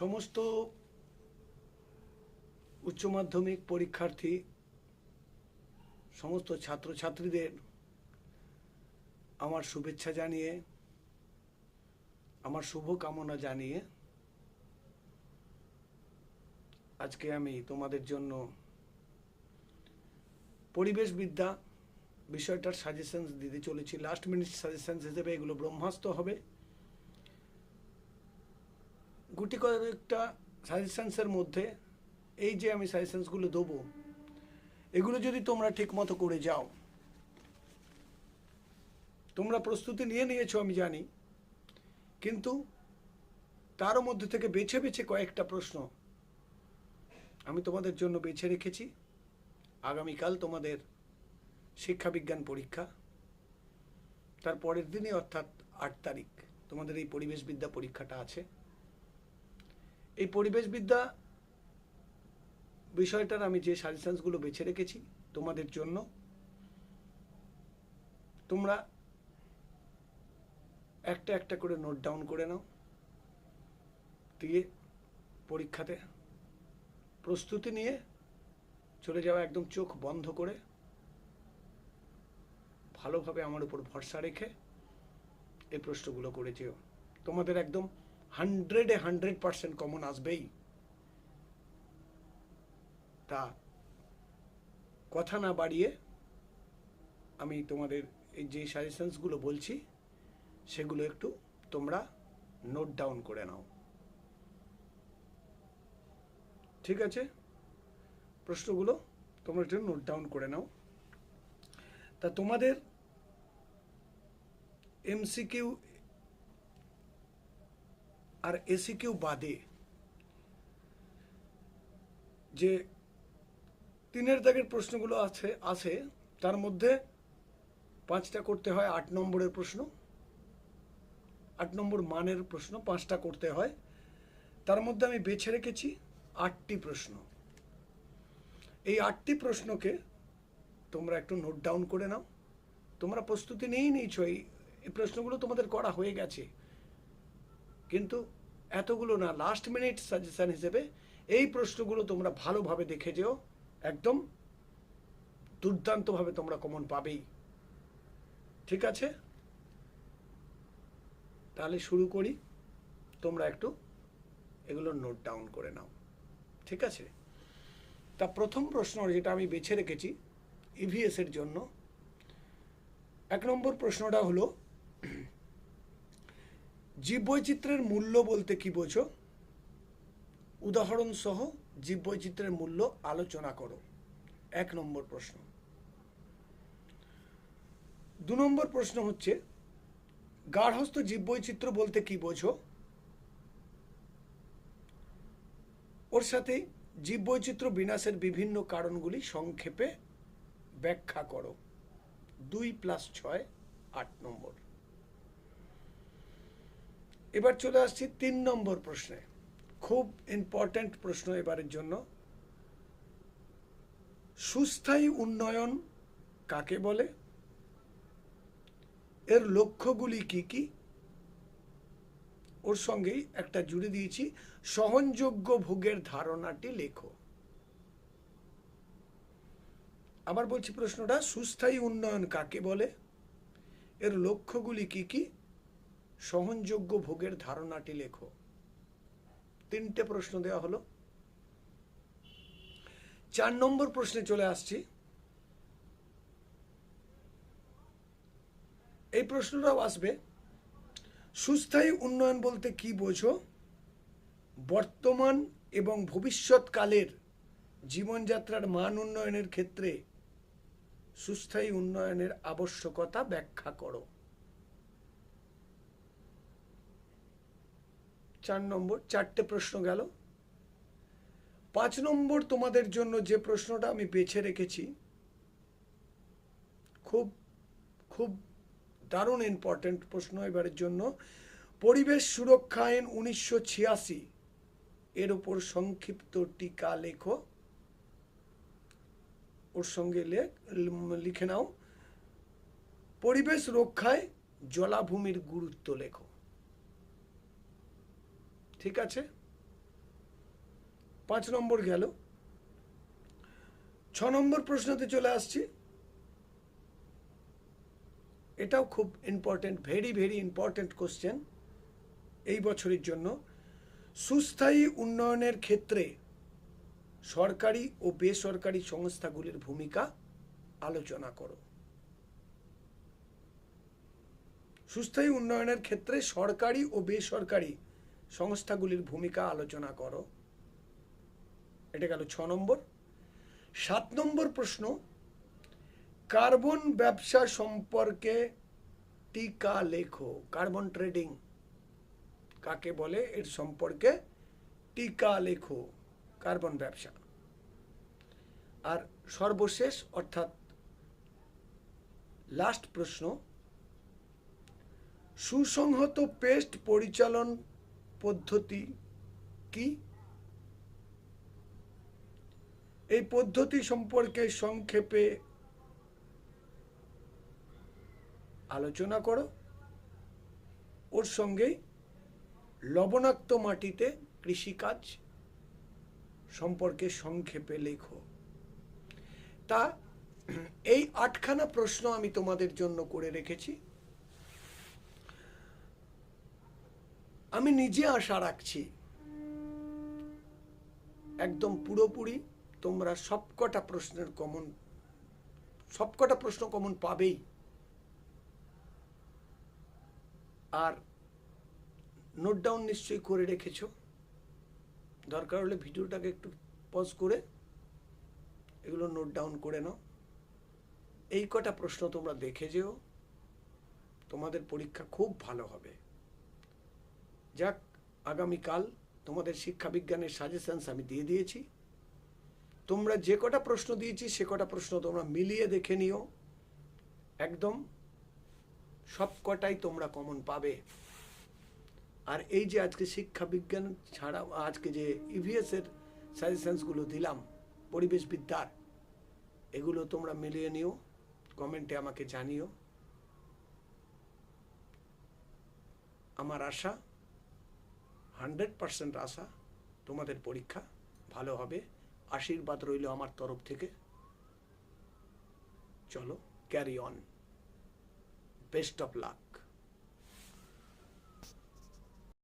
সমস্ত উচ্চ মাধ্যমিক পরীক্ষার্থী সমস্ত ছাত্রছাত্রীদের আমার শুভেচ্ছা জানিয়ে, আমার শুভকামনা জানিয়ে আজকে আমি তোমাদের জন্য পরিবেশবিদ্যা বিষয়টার সাজেশনস দিতে চলেছি। লাস্ট মিনিট সাজেশনস হিসেবে এগুলো ব্রহ্মাস্ত্র হবে। গুটি কয়েকটা সাজেশনসের মধ্যে এই যে আমি সাজেশনসগুলো দেবো, এগুলো যদি তোমরা ঠিক মতো করে যাও, তোমরা প্রস্তুতি নিয়ে নিয়েছো আমি জানি, কিন্তু তারও মধ্যে থেকে বেছে বেছে কয়েকটা প্রশ্ন আমি তোমাদের জন্য বেছে রেখেছি। আগামীকাল তোমাদের শিক্ষাবিজ্ঞান পরীক্ষা, তার পরের দিনই অর্থাৎ 8 তারিখ তোমাদের এই পরিবেশবিদ্যা পরীক্ষাটা আছে। এই পরিবেশবিদ্যা বিষয়টার আমি যে সাজেশনসগুলো বেছে রেখেছি তোমাদের জন্য, তোমরা একটা একটা করে নোট ডাউন করে নাও, দিয়ে পরীক্ষাতে প্রস্তুতি নিয়ে চলে যাওয়া, একদম চোখ বন্ধ করে ভালোভাবে আমার উপর ভরসা রেখে এই প্রশ্নগুলো করে যেও। তোমাদের একদম 100% কমন আসবেই। তা কথা না বাড়িয়ে আমি তোমাদের এই যে সাজেশনসগুলো বলছি সেগুলো একটু তোমরা নোট ডাউন করে নাও, ঠিক আছে? প্রশ্নগুলো তোমরা একটু নোট ডাউন করে নাও। তা তোমাদের এমসিকিউ আর এসিকিউ বাদে যে 3 দাগের প্রশ্নগুলো আছে তার মধ্যে 5টা করতে হয় 8 নম্বরের প্রশ্ন, 8 নম্বর মানের প্রশ্ন 5টা করতে হয়। তার মধ্যে আমি বেছে রেখেছি 8টি প্রশ্ন। এই 8টি প্রশ্নকে তোমরা একটু নোট ডাউন করে নাও। তোমরা প্রস্তুতি নিয়েছো, এই প্রশ্নগুলো তোমাদের করা হয়ে গেছে, কিন্তু এতগুলো না, লাস্ট মিনিট সাজেশন হিসেবে এই প্রশ্নগুলো তোমরা ভালোভাবে দেখে যেও, একদম দুর্দান্তভাবে তোমরা কমন পাবেই, ঠিক আছে? তাহলে শুরু করি, তোমরা একটু এগুলো নোট ডাউন করে নাও, ঠিক আছে? তা প্রথম প্রশ্ন যেটা আমি বেছে রেখেছি ইভিএস এর জন্য, 1 নম্বর প্রশ্নটা হলো, জীববৈচিত্র্যের মূল্য বলতে কি বোঝো? উদাহরণ সহ জীববৈচিত্র্যের মূল্য আলোচনা করো। 1 নম্বর প্রশ্ন। 2 নম্বর প্রশ্ন হচ্ছে, গার্হস্থ্য জীববৈচিত্র্য বলতে কি বোঝো? ওর সাথে জীববৈচিত্র্য বিনাশের বিভিন্ন কারণগুলি সংক্ষেপে ব্যাখ্যা করো। 2 + 6 8 নম্বর। এবার চলে আসছি 3 নম্বর প্রশ্নে, খুব ইম্পর্ট্যান্ট প্রশ্ন এবারের জন্য। সুস্থায়ী উন্নয়ন কাকে বলে? এর লক্ষ্যগুলি কি কি? ওর সঙ্গেই একটা জুড়ে দিয়েছি, সহনযোগ্য ভোগের ধারণাটি লেখো। আবার বলছি প্রশ্নটা, সুস্থায়ী উন্নয়ন কাকে বলে? এর লক্ষ্যগুলি কি কি? সহনযোগ্য ভোগের ধারণাটি লেখো। 3টে প্রশ্ন দেওয়া হলো। 4 নম্বর প্রশ্নে চলে আসছি। এই প্রশ্নটাও আসবে, সুস্থায়ী উন্নয়ন বলতে কি বোঝো? বর্তমান এবং ভবিষ্যৎকালের জীবনযাত্রার মান উন্নয়নের ক্ষেত্রে সুস্থায়ী উন্নয়নের আবশ্যকতা ব্যাখ্যা করো। 4 নম্বর, 4টে প্রশ্ন গেল। 5 নম্বর তোমাদের জন্য যে প্রশ্নটা আমি বেছে রেখেছি, খুব খুব দারুণ ইম্পর্টেন্ট প্রশ্ন এবারের জন্য। পরিবেশ সুরক্ষা আইন 1986 এর উপর সংক্ষিপ্ত টিকা লেখো। ওর সঙ্গে লিখে নাও, পরিবেশ রক্ষায় জলাভূমির গুরুত্ব লেখো, ঠিক আছে? 5 নম্বর গেল। 6 নম্বর প্রশ্নতে চলে আসছি। এটাও খুব important, very very important question এই বছরের জন্য। সুস্থায়ী উন্নয়নের ক্ষেত্রে সরকারি ও বেসরকারি সংস্থাগুলির ভূমিকা আলোচনা করো। সুস্থায়ী উন্নয়নের ক্ষেত্রে সরকারি ও বেসরকারি সংস্থাগুলির ভূমিকা আলোচনা করো। এটা গেল 6 নম্বর। 7 নম্বর প্রশ্ন, কার্বন ব্যবসা সম্পর্কে টিকা লেখো। কার্বন ট্রেডিং কাকে বলে, এর সম্পর্কে টিকা লেখো, কার্বন ব্যবসা। আর সর্বশেষ অর্থাৎ লাস্ট প্রশ্ন, সুসংহত পেস্ট পরিচালন পদ্ধতি কি? এই পদ্ধতি সম্পর্কে সংক্ষেপে আলোচনা করো। ওর সঙ্গেই লবণাক্ত মাটিতে কৃষিকাজ সম্পর্কে সংক্ষেপে লেখো। তা এই 8খানা প্রশ্ন আমি তোমাদের জন্য করে রেখেছি। আমি নিজে আশা রাখছি একদম পুরোপুরি তোমরা সবকটা প্রশ্ন কমন পাবেই। আর নোট ডাউন নিশ্চয়ই করে রেখেছো। দরকার হলে ভিডিওটাকে একটু পজ করে এগুলো নোট ডাউন করে নাও। এই কটা প্রশ্ন তোমরা দেখে যেও, তোমাদের পরীক্ষা খুব ভালো হবে। যাক, আগামীকাল তোমাদের শিক্ষা বিজ্ঞানের সাজেশনস আমি দিয়ে দিয়েছি। তোমরা যে কটা প্রশ্ন দিয়েছি সে কটা প্রশ্ন তোমরা মিলিয়ে দেখে নিও। একদম সব কটাই তোমরা কমন পাবে। আর এই যে আজকে শিক্ষা বিজ্ঞান ছাড়া আজকে যে ইভিএস এর সাজেশনসগুলো দিলাম পরিবেশ বিদ্যার, এগুলো তোমরা মিলিয়ে নিও, কমেন্টে আমাকে জানিও। আমার আশা 100% আশা তোমাদের পরীক্ষা ভালো হবে। আশীর্বাদ রইল আমার তরফ থেকে। চলো, carry on, best of luck.